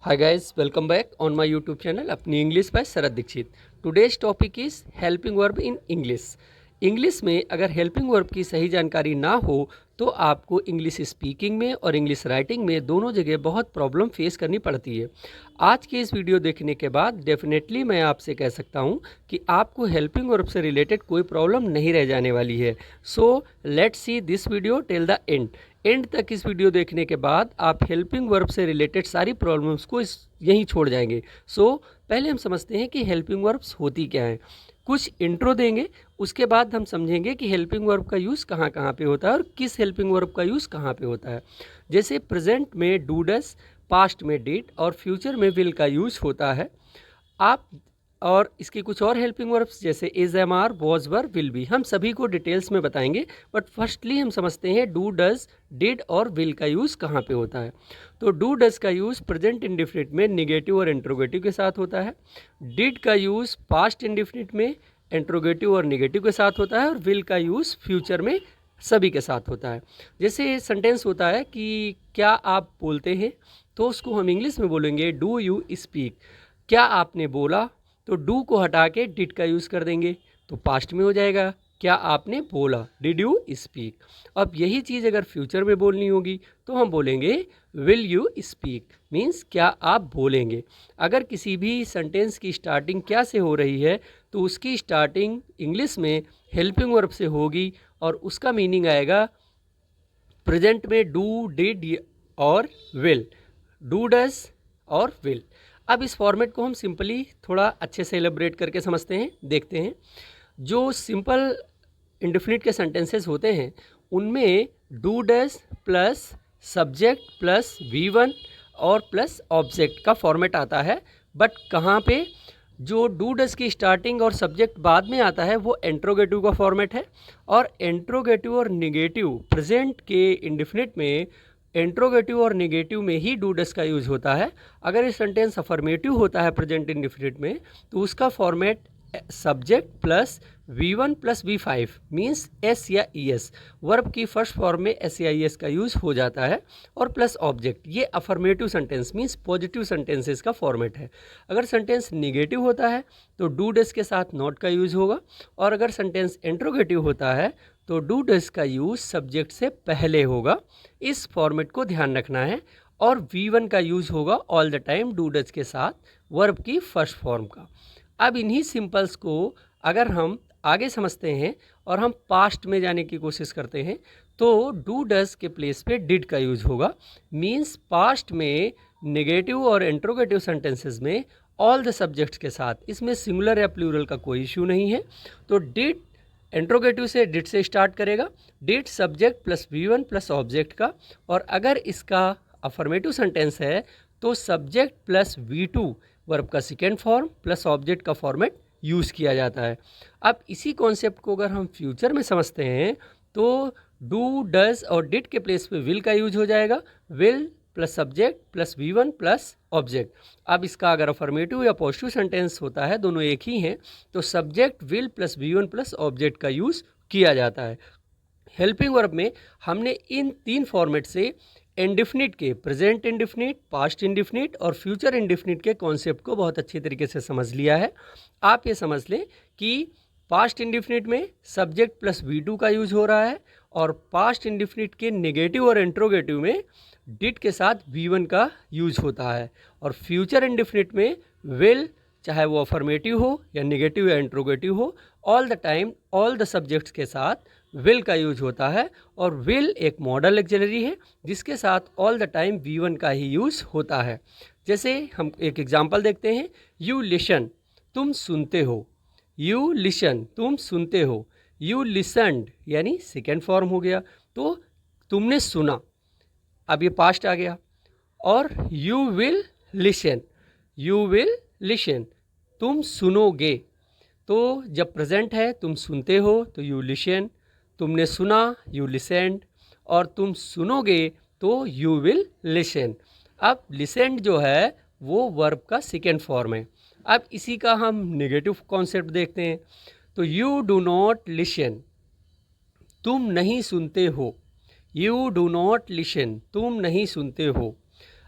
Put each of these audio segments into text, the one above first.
Hi guys, welcome back on my YouTube channel अपनी English by Sharad Dixit. Today's topic is helping verb in English. English में अगर helping verb की सही जानकारी ना हो तो आपको इंग्लिश स्पीकिंग में और इंग्लिश राइटिंग में दोनों जगह बहुत प्रॉब्लम फेस करनी पड़ती है। आज के इस वीडियो देखने के बाद डेफिनेटली मैं आपसे कह सकता हूँ कि आपको हेल्पिंग वर्ब से रिलेटेड कोई प्रॉब्लम नहीं रह जाने वाली है। So let's see this video till the end तक इस वीडियो देखने के बाद आप हेल्पिंग वर्ब से रिलेटेड सारी प्रॉब्लम्स को यहीं छोड़ जाएंगे। सो पहले हम समझते हैं कि हेल्पिंग वर्ब्स होती क्या हैं। कुछ इंट्रो देंगे, उसके बाद हम समझेंगे कि हेल्पिंग वर्ब का यूज़ कहाँ कहाँ पे होता है और किस हेल्पिंग वर्ब का यूज़ कहाँ पे होता है। जैसे प्रेजेंट में डू डस, पास्ट में डिड और फ्यूचर में विल का यूज़ होता है। आप और इसके कुछ और हेल्पिंग वर्ब्स जैसे is, am, are, was, were, will be हम सभी को डिटेल्स में बताएंगे। बट फर्स्टली हम समझते हैं डू डज, डिड और विल का यूज़ कहाँ पे होता है। तो डू डज का यूज़ प्रेजेंट इंडिफिनिट में निगेटिव और इंट्रोगेटिव के साथ होता है। डिड का यूज़ पास्ट इंडिफिनिट में इंट्रोगेटिव और निगेटिव के साथ होता है। और विल का यूज़ फ्यूचर में सभी के साथ होता है। जैसे सेंटेंस होता है कि क्या आप बोलते हैं, तो उसको हम इंग्लिश में बोलेंगे डू यू स्पीक। क्या आपने बोला, तो डू को हटा के डिड का यूज़ कर देंगे तो पास्ट में हो जाएगा क्या आपने बोला, डिड यू स्पीक। अब यही चीज़ अगर फ्यूचर में बोलनी होगी तो हम बोलेंगे विल यू स्पीक, मीन्स क्या आप बोलेंगे। अगर किसी भी सेंटेंस की स्टार्टिंग क्या से हो रही है तो उसकी स्टार्टिंग इंग्लिश में हेल्पिंग वर्ब से होगी और उसका मीनिंग आएगा प्रेजेंट में डू, डिड और विल, डू डज और विल। अब इस फॉर्मेट को हम सिंपली थोड़ा अच्छे से एलेबरेट करके समझते हैं, देखते हैं। जो सिंपल इंडेफिनिट के सेंटेंसेस होते हैं उनमें do does plus subject plus V1 और प्लस ऑब्जेक्ट का फॉर्मेट आता है। बट कहाँ पे जो डू डज की स्टार्टिंग और सब्जेक्ट बाद में आता है वो इंट्रोगेटिव का फॉर्मेट है। और इंट्रोगेटिव और निगेटिव प्रेजेंट के इंडेफिनिट में इंट्रोगेटिव और निगेटिव में ही डू डज का यूज होता है। अगर ये सेंटेंस अफर्मेटिव होता है प्रेजेंट इंडेफिनिट में तो उसका format subject plus V1 plus V5 means S या ES, वर्ब की फर्स्ट फॉर्म में एस या ES का यूज़ हो जाता है और प्लस ऑब्जेक्ट। ये affirmative sentence means positive sentences का फॉर्मेट है। अगर सेंटेंस निगेटिव होता है तो डू डज के साथ नॉट का यूज़ होगा। और अगर सेंटेंस इंट्रोगेटिव होता है तो डू डज का यूज़ सब्जेक्ट से पहले होगा। इस फॉर्मेट को ध्यान रखना है। और V1 का यूज़ होगा all the time do does के साथ वर्ब की फर्स्ट फॉर्म का। अब इन्हीं सिंपल्स को अगर हम आगे समझते हैं और हम पास्ट में जाने की कोशिश करते हैं तो डू डज के प्लेस पे डिड का यूज होगा। मीन्स पास्ट में नेगेटिव और इंट्रोगेटिव सेंटेंसेस में ऑल द सब्जेक्ट्स के साथ, इसमें सिंगुलर या प्लूरल का कोई इशू नहीं है। तो डिड इंट्रोगेटिव से डिड से स्टार्ट करेगा, did subject plus V1 plus object का। और अगर इसका अफर्मेटिव सेंटेंस है तो सब्जेक्ट प्लस V2 वर्ब का सेकेंड फॉर्म प्लस ऑब्जेक्ट का फॉर्मेट यूज़ किया जाता है। अब इसी कॉन्सेप्ट को अगर हम फ्यूचर में समझते हैं तो डू डज और डिड के प्लेस पे विल का यूज हो जाएगा, will plus subject plus V1 plus object. अब इसका अगर अफर्मेटिव या पॉजिटिव सेंटेंस होता है, दोनों एक ही हैं, तो subject will plus V1 plus object का यूज़ किया जाता है। हेल्पिंग वर्ब में हमने इन तीन फॉर्मेट से इंडिफिनिट के प्रेजेंट इंडिफिनिट, पास्ट इंडिफिनिट और फ्यूचर इंडिफिनिट के कॉन्सेप्ट को बहुत अच्छी तरीके से समझ लिया है। आप ये समझ लें कि पास्ट इंडिफिनिट में सब्जेक्ट प्लस V2 का यूज हो रहा है और पास्ट इंडिफिनिट के नेगेटिव और इंट्रोगेटिव में डिड के साथ V1 का यूज होता है। और फ्यूचर इंडिफिनिट में विल, चाहे वो अफर्मेटिव हो या नेगेटिव या इंट्रोगेटिव हो, all the time all the subjects के साथ विल का यूज होता है। और विल एक मॉडल एक्सिलरी है जिसके साथ ऑल द टाइम V1 का ही यूज होता है। जैसे हम एक एग्जांपल देखते हैं, यू लिसन, तुम सुनते हो, यू लिसन तुम सुनते हो, यू लिसनड यानी सेकेंड फॉर्म हो गया तो तुमने सुना, अब ये पास्ट आ गया। और you will listen, you will listen तुम सुनोगे, तो जब प्रेजेंट है तुम सुनते हो तो यू लिसन, तुमने सुना यू लिसेंड, और तुम सुनोगे तो यू विल लिसन। अब लिसेंड जो है वो वर्ब का सेकेंड फॉर्म है। अब इसी का हम नेगेटिव कॉन्सेप्ट देखते हैं। तो यू डू नॉट लिसन, तुम नहीं सुनते हो, यू डू नॉट लिसन तुम नहीं सुनते हो।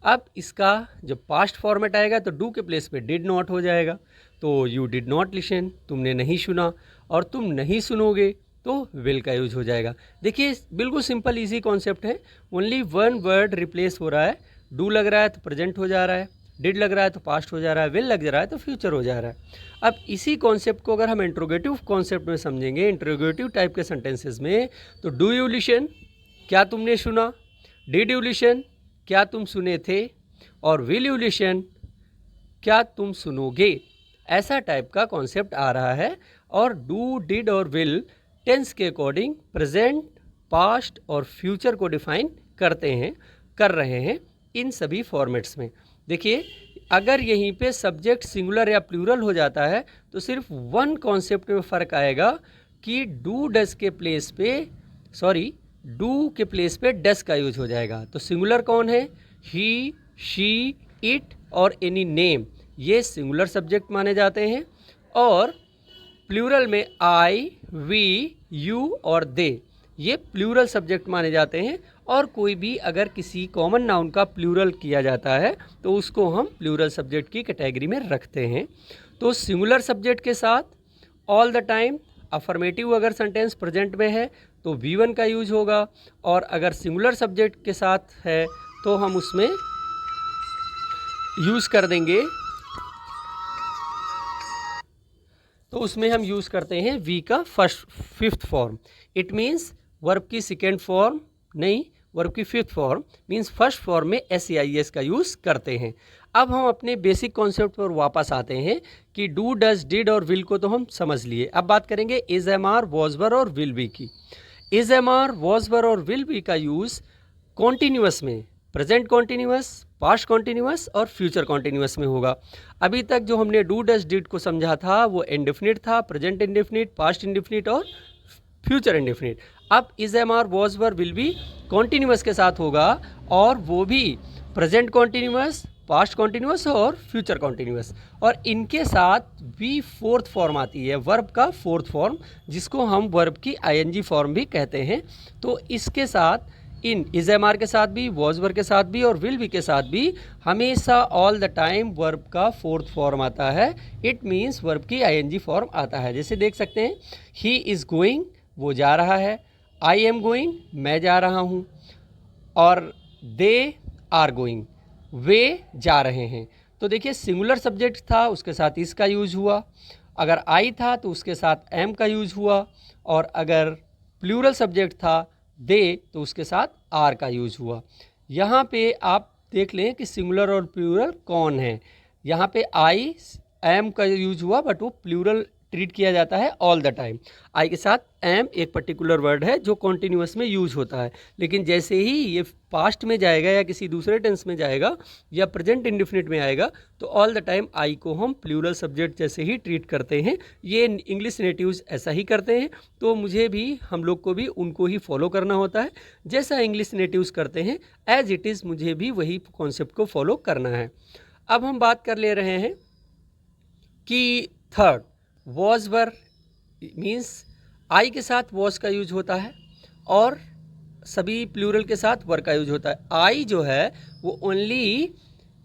अब इसका जब पास्ट फॉर्मेट आएगा तो डू के प्लेस पे डिड नॉट हो जाएगा, तो यू डिड नॉट लिसन, तुमने नहीं सुना, और तुम नहीं सुनोगे तो विल का यूज हो जाएगा। देखिए बिल्कुल सिंपल इजी कॉन्सेप्ट है, ओनली वन वर्ड रिप्लेस हो रहा है। डू लग रहा है तो प्रेजेंट हो जा रहा है, डिड लग रहा है तो पास्ट हो जा रहा है, विल लग रहा है तो फ्यूचर हो जा रहा है। अब इसी कॉन्सेप्ट को अगर हम इंट्रोगेटिव कॉन्सेप्ट में समझेंगे, इंट्रोगेटिव टाइप के सेंटेंसेस में, तो डू यू लिसन, क्या तुमने सुना, डिड यू लिसन, क्या तुम सुने थे, और विल यू लिसन, क्या तुम सुनोगे, ऐसा टाइप का कॉन्सेप्ट आ रहा है। और डू, डिड और विल टेंस के अकॉर्डिंग प्रेजेंट, पास्ट और फ्यूचर को डिफाइन कर रहे हैं इन सभी फॉर्मेट्स में। देखिए अगर यहीं पे सब्जेक्ट सिंगुलर या प्लूरल हो जाता है तो सिर्फ वन कॉन्सेप्ट में फ़र्क आएगा कि डू डस के प्लेस पे, सॉरी, डू के प्लेस पे डस का यूज हो जाएगा। तो सिंगुलर कौन है, ही, शी, इट और एनी नेम, ये सिंगुलर सब्जेक्ट माने जाते हैं। और प्लूरल में आई, वी, यू और दे, ये प्लूरल सब्जेक्ट माने जाते हैं। और कोई भी अगर किसी कॉमन नाउन का प्लूरल किया जाता है तो उसको हम प्लूरल सब्जेक्ट की कैटेगरी में रखते हैं। तो सिंगुलर सब्जेक्ट के साथ ऑल द टाइम, अफर्मेटिव अगर सेंटेंस प्रेजेंट में है तो V1 का यूज होगा, और अगर सिंगुलर सब्जेक्ट के साथ है तो हम उसमें यूज़ कर देंगे, तो उसमें हम यूज़ करते हैं वी का fifth form. It means verb की सेकेंड फॉर्म नहीं, वर्ब की fifth form means first form में SAIS का यूज़ करते हैं। अब हम अपने बेसिक कॉन्सेप्ट पर वापस आते हैं कि डू, डज, डिड और विल को तो हम समझ लिए। अब बात करेंगे इज, एम, आर, वॉज, वर और विल बी की। इज, एम, आर, वॉज, वर और विल बी का यूज़ कॉन्टिन्यूअस में, प्रेजेंट कॉन्टिन्यूअस, पास्ट कॉन्टिन्यूअस और फ्यूचर कॉन्टिन्यूअस में होगा। अभी तक जो हमने डू, डज, डिड को समझा था वो इंडेफिनिट था, प्रेजेंट इंडेफिनिट, पास्ट इंडेफिनिट और फ्यूचर इंडेफिनिट। अब is, am, are, was, were, will be continuous के साथ होगा, और वो भी प्रेजेंट कॉन्टिन्यूअस, पास्ट कॉन्टिन्यूअस और फ्यूचर कॉन्टिन्यूअस। और इनके साथ भी फोर्थ फॉर्म आती है, वर्ब का फोर्थ फॉर्म, जिसको हम वर्ब की ING फॉर्म भी कहते हैं। तो इसके साथ इन इज, एम, आर के साथ भी, वॉज, वर के साथ भी और विल बी के साथ भी हमेशा ऑल द टाइम वर्ब का फोर्थ फॉर्म आता है। इट मीन्स वर्ब की ING फॉर्म आता है। जैसे देख सकते हैं, ही इज़ गोइंग, वो जा रहा है, आई एम गोइंग, मैं जा रहा हूँ, और दे आर गोइंग, वे जा रहे हैं। तो देखिए सिंगुलर सब्जेक्ट था, उसके साथ इसका यूज हुआ, अगर आई था तो उसके साथ एम का यूज हुआ, और अगर प्लूरल सब्जेक्ट था दे तो उसके साथ आर का यूज हुआ। यहाँ पे आप देख लें कि सिंगुलर और प्लूरल कौन है। यहाँ पे आई, एम का यूज हुआ, बट वो प्लूरल ट्रीट किया जाता है ऑल द टाइम। आई के साथ एम एक पर्टिकुलर वर्ड है जो कॉन्टिन्यूअस में यूज होता है, लेकिन जैसे ही ये पास्ट में जाएगा या किसी दूसरे टेंस में जाएगा या प्रेजेंट इंडेफिनिट में आएगा तो ऑल द टाइम आई को हम प्लूरल सब्जेक्ट जैसे ही ट्रीट करते हैं। ये इंग्लिश नेटिव्स ऐसा ही करते हैं, तो मुझे भी, हम लोग को भी उनको ही फॉलो करना होता है। जैसा इंग्लिश नेटिव्स करते हैं एज इट इज़ मुझे भी वही कॉन्सेप्ट को फॉलो करना है। अब हम बात कर ले रहे हैं कि third, was, were means I के साथ वॉज का यूज होता है और सभी प्लूरल के साथ वर का यूज होता है। आई जो है वो ओनली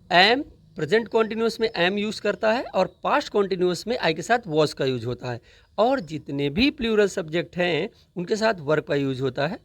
एम, प्रेजेंट कॉन्टिन्यूस में एम यूज़ करता है, और पास्ट कॉन्टिन्यूस में आई के साथ वॉज का यूज होता है। और जितने भी प्लूरल सब्जेक्ट हैं उनके साथ वर्ब का यूज होता है।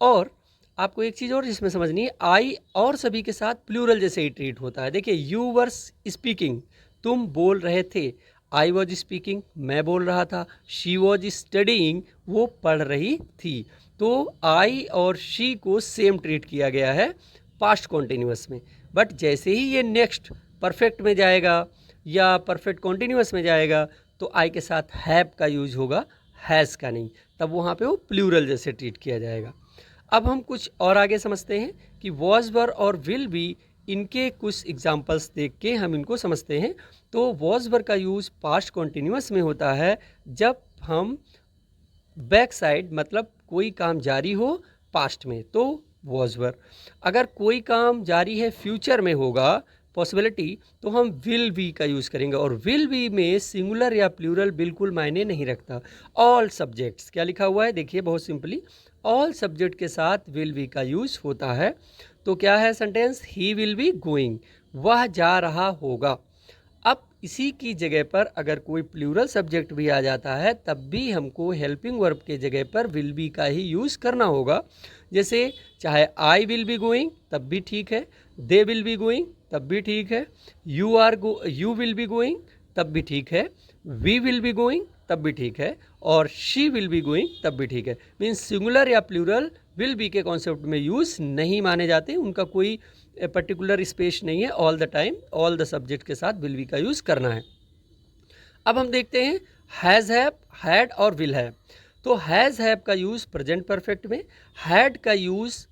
और आपको एक चीज़ और जिसमें समझनी है, आई और सभी के साथ प्लूरल जैसे ही ट्रीट होता है। देखिए यू वर स्पीकिंग, तुम बोल रहे थे, आई वॉज स्पीकिंग, मैं बोल रहा था, शी वॉज स्टडीइंग, वो पढ़ रही थी। तो आई और शी को सेम ट्रीट किया गया है पास्ट कॉन्टिन्यूस में। बट जैसे ही ये नेक्स्ट परफेक्ट में जाएगा या परफेक्ट कॉन्टिन्यूस में जाएगा तो आई के साथ हैव का यूज होगा, हैज़ का नहीं, तब वहाँ पे वो प्लूरल जैसे ट्रीट किया जाएगा। अब हम कुछ और आगे समझते हैं कि वॉज, वर और विल बी, इनके कुछ एग्जाम्पल्स देख के हम इनको समझते हैं। तो वॉज, वर का यूज़ पास्ट कॉन्टिन्यूस में होता है जब हम बैक साइड, मतलब कोई काम जारी हो पास्ट में तो वॉज, वर। अगर कोई काम जारी है फ्यूचर में होगा पॉसिबिलिटी तो हम विल बी का यूज़ करेंगे। और विल बी में सिंगुलर या प्लूरल बिल्कुल मायने नहीं रखता। ऑल सब्जेक्ट्स, क्या लिखा हुआ है देखिए बहुत सिंपली, ऑल सब्जेक्ट के साथ विल बी का यूज़ होता है। तो क्या है sentence, he will be going, वह जा रहा होगा। अब इसी की जगह पर अगर कोई प्लूरल सब्जेक्ट भी आ जाता है तब भी हमको हेल्पिंग वर्ब के जगह पर विल बी का ही यूज़ करना होगा। जैसे चाहे आई विल बी गोइंग तब भी ठीक है, दे विल बी गोइंग तब भी ठीक है, यू विल बी गोइंग तब भी ठीक है, वी विल बी गोइंग तब भी ठीक है, और शी विल बी गोइंग तब भी ठीक है। मीन्स सिंगुलर या प्लूरल विल बी के कॉन्सेप्ट में यूज़ नहीं माने जाते, उनका कोई पर्टिकुलर स्पेस नहीं है, all the time all the subject के साथ विल बी का यूज़ करना है। अब हम देखते हैं हैज़ हैव, हैड और विल हैव। तो हैज़ हैव का यूज़ प्रेजेंट परफेक्ट में, हैड का यूज़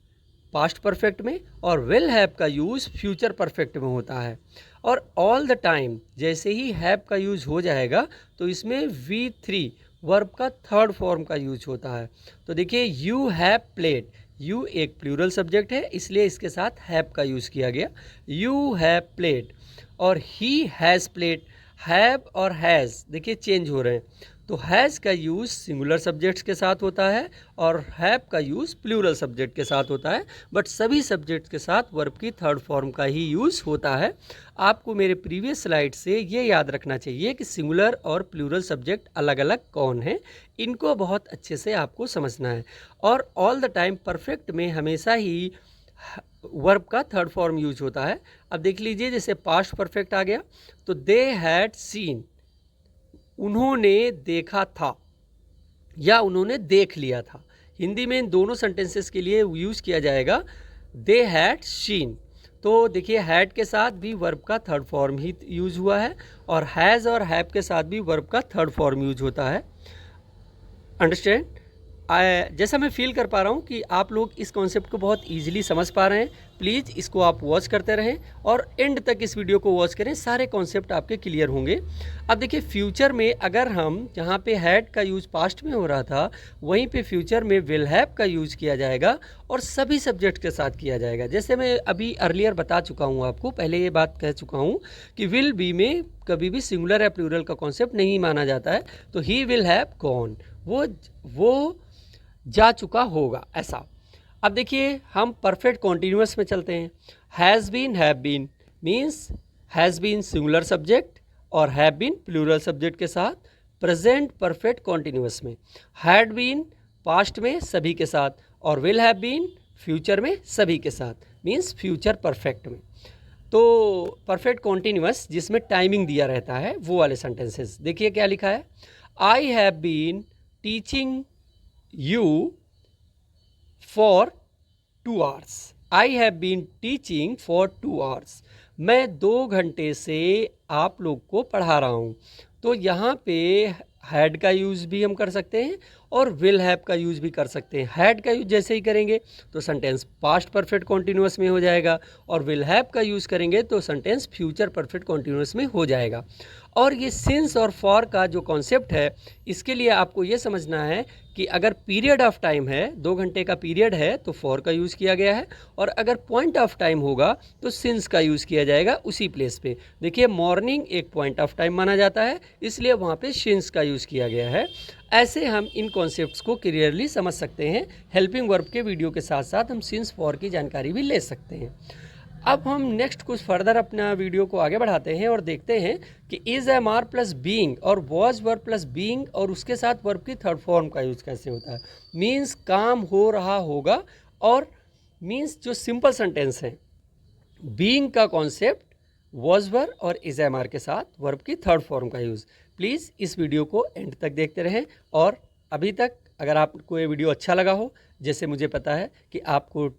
पास्ट परफेक्ट में, और विल हैव का यूज़ फ्यूचर परफेक्ट में होता है। और ऑल द टाइम जैसे ही हैव का यूज़ हो जाएगा तो इसमें V3 वर्ब का थर्ड फॉर्म का यूज होता है। तो देखिए यू हैव प्लेड, यू एक प्लूरल सब्जेक्ट है इसलिए इसके साथ हैव का यूज़ किया गया, यू हैव प्लेड। और ही हैज़ प्लेड, हैव और हैज़ देखिए चेंज हो रहे हैं, तो हैज़ का यूज़ सिंगुलर सब्जेक्ट्स के साथ होता है और हैव का यूज़ प्लूरल सब्जेक्ट के साथ होता है, बट सभी सब्जेक्ट के साथ वर्ब की थर्ड फॉर्म का ही यूज़ होता है। आपको मेरे प्रीवियस स्लाइड से ये याद रखना चाहिए कि सिंगुलर और प्लूरल सब्जेक्ट अलग अलग कौन है, इनको बहुत अच्छे से आपको समझना है। और ऑल द टाइम परफेक्ट में हमेशा ही वर्ब का थर्ड फॉर्म यूज होता है। अब देख लीजिए जैसे पास्ट परफेक्ट आ गया तो दे हैड सीन, उन्होंने देखा था या उन्होंने देख लिया था। हिंदी में इन दोनों सेंटेंसेस के लिए यूज़ किया जाएगा दे हैड सीन। तो देखिए हैड के साथ भी वर्ब का थर्ड फॉर्म ही यूज़ हुआ है और हैज़ और हैव के साथ भी वर्ब का थर्ड फॉर्म यूज होता है। अंडरस्टैंड? जैसा मैं फील कर पा रहा हूँ कि आप लोग इस कॉन्सेप्ट को बहुत इजीली समझ पा रहे हैं, प्लीज़ इसको आप वॉच करते रहें और एंड तक इस वीडियो को वॉच करें, सारे कॉन्सेप्ट आपके क्लियर होंगे। अब देखिए फ्यूचर में अगर हम जहाँ पे हैड का यूज़ पास्ट में हो रहा था वहीं पे फ्यूचर में विल हैव का यूज़ किया जाएगा और सभी सब्जेक्ट के साथ किया जाएगा। जैसे मैं अभी अर्लियर बता चुका हूँ, आपको पहले ये बात कह चुका हूँ कि विल बी में कभी भी सिंगुलर या प्लूरल का कॉन्सेप्ट नहीं माना जाता है। तो ही विल हैव गॉन, वो जा चुका होगा, ऐसा। अब देखिए हम परफेक्ट कॉन्टिन्यूअस में चलते हैं। Has been, have been means has been singular subject और हैव बीन प्लूरल सब्जेक्ट के साथ प्रेजेंट परफेक्ट कॉन्टिन्यूअस में, हैड बीन पास्ट में सभी के साथ और विल हैव बीन फ्यूचर में सभी के साथ, मीन्स फ्यूचर परफेक्ट में। तो परफेक्ट कॉन्टिन्यूअस जिसमें टाइमिंग दिया रहता है वो वाले सेंटेंसेस देखिए क्या लिखा है, I have been teaching you for 2 hours, I have been teaching for 2 hours, मैं 2 घंटे से आप लोग को पढ़ा रहा हूँ। तो यहाँ पे हैड का यूज़ भी हम कर सकते हैं और विल हैव का यूज़ भी कर सकते हैं। हैड का यूज़ जैसे ही करेंगे तो सेंटेंस पास्ट परफेक्ट कॉन्टिन्यूअस में हो जाएगा और विल हैव का यूज़ करेंगे तो सेंटेंस फ्यूचर परफेक्ट कॉन्टिन्यूअस में हो जाएगा। और ये सिंस और फॉर का जो कॉन्सेप्ट है इसके लिए आपको ये समझना है कि अगर पीरियड ऑफ टाइम है, 2 घंटे का पीरियड है तो फॉर का यूज़ किया गया है और अगर पॉइंट ऑफ टाइम होगा तो सिंस का यूज़ किया जाएगा उसी प्लेस पे। देखिए मॉर्निंग एक पॉइंट ऑफ टाइम माना जाता है इसलिए वहाँ पे सिंस का यूज़ किया गया है। ऐसे हम इन कॉन्सेप्ट्स को क्लियरली समझ सकते हैं। हेल्पिंग वर्ब के वीडियो के साथ साथ हम सिंस फॉर की जानकारी भी ले सकते हैं। अब हम नेक्स्ट कुछ फर्दर अपना वीडियो को आगे बढ़ाते हैं और देखते हैं कि is am are plus being और वॉज वर्ब प्लस बीइंग और उसके साथ वर्ब की थर्ड फॉर्म का यूज़ कैसे होता है। मीन्स काम हो रहा होगा और मीन्स जो सिंपल सेंटेंस है बीइंग का कॉन्सेप्ट वॉज वर्ब और इज़ एम आर के साथ वर्ब की थर्ड फॉर्म का यूज़। प्लीज़ इस वीडियो को एंड तक देखते रहें और अभी तक अगर आपको ये वीडियो अच्छा लगा हो, जैसे मुझे पता है कि आपको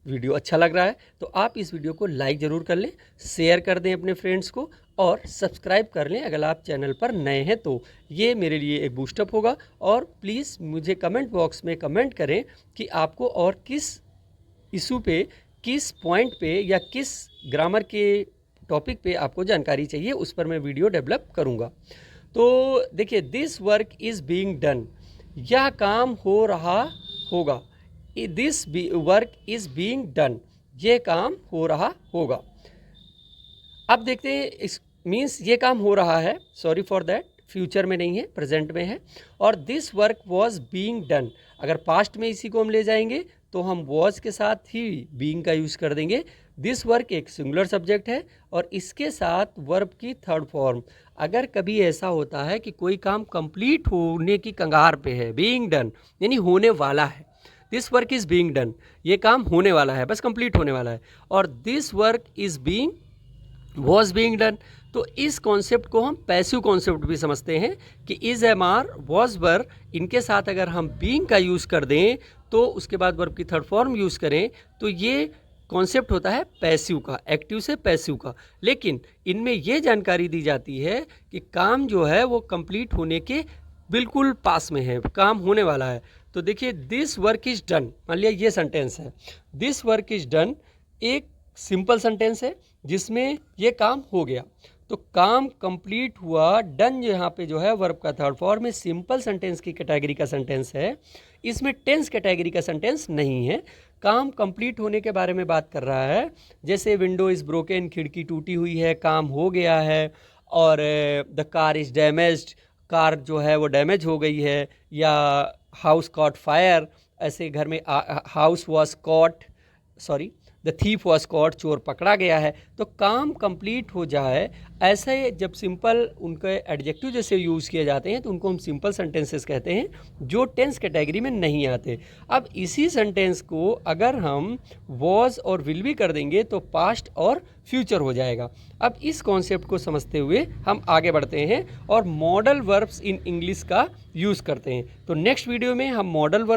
वीडियो अच्छा लग रहा है, तो आप इस वीडियो को लाइक ज़रूर कर लें, शेयर कर दें अपने फ्रेंड्स को और सब्सक्राइब कर लें अगर आप चैनल पर नए हैं तो। ये मेरे लिए एक बूस्टअप होगा। और प्लीज़ मुझे कमेंट बॉक्स में कमेंट करें कि आपको और किस इशू पे, किस पॉइंट पे या किस ग्रामर के टॉपिक पे आपको जानकारी चाहिए, उस पर मैं वीडियो डेवलप करूँगा। तो देखिए this work is being done, यह काम हो रहा होगा। This work is being done, ये काम हो रहा होगा। अब देखते हैं इस मीन्स ये काम हो रहा है, सॉरी फॉर दैट, फ्यूचर में नहीं है प्रेजेंट में है। और this work was being done, अगर पास्ट में इसी को हम ले जाएंगे तो हम वॉज के साथ ही बीइंग का यूज़ कर देंगे। दिस वर्क एक सिंगुलर सब्जेक्ट है और इसके साथ वर्ब की थर्ड फॉर्म। अगर कभी ऐसा होता है कि कोई काम कंप्लीट होने की कगार पे है, बीइंग डन यानी होने वाला है, this work is being done, ये काम होने वाला है, बस कंप्लीट होने वाला है, और this work is being was being done, तो इस कॉन्सेप्ट को हम पैसिव कॉन्सेप्ट भी समझते हैं कि is am are was were, इनके साथ अगर हम बीइंग का यूज़ कर दें तो उसके बाद वर्ब की थर्ड फॉर्म यूज़ करें तो ये कॉन्सेप्ट होता है पैसिव का, एक्टिव से पैसिव का। लेकिन इनमें ये जानकारी दी जाती है कि काम जो है वो कंप्लीट होने के बिल्कुल पास में है, काम होने वाला है। तो देखिए दिस वर्क इज़ डन, मान लिया ये सेंटेंस है, दिस वर्क इज़ डन एक सिंपल सेंटेंस है जिसमें ये काम हो गया, तो काम कंप्लीट हुआ। डन यहाँ पे जो है वर्ब का थर्ड फॉर्म में सिंपल सेंटेंस की कैटेगरी का सेंटेंस है, इसमें टेंस कैटेगरी का सेंटेंस नहीं है। काम कंप्लीट होने के बारे में बात कर रहा है, जैसे विंडो इज़ ब्रोकन, खिड़की टूटी हुई है, काम हो गया है, और the car is damaged, car जो है वो डैमेज हो गई है, या हाउस कॉट फायर, ऐसे घर में house was caught, sorry the thief was caught, चोर पकड़ा गया है। तो काम कंप्लीट हो जाए, ऐसे जब सिंपल उनके एडजेक्टिव जैसे यूज़ किए जाते हैं तो उनको हम सिंपल सेंटेंसेस कहते हैं जो टेंस कैटेगरी में नहीं आते। अब इसी सेंटेंस को अगर हम वॉज और विल भी कर देंगे तो पास्ट और फ्यूचर हो जाएगा। अब इस कॉन्सेप्ट को समझते हुए हम आगे बढ़ते हैं और मॉडल वर्ब्स इन इंग्लिश का यूज़ करते हैं। तो नेक्स्ट वीडियो में हम मॉडल वर्ब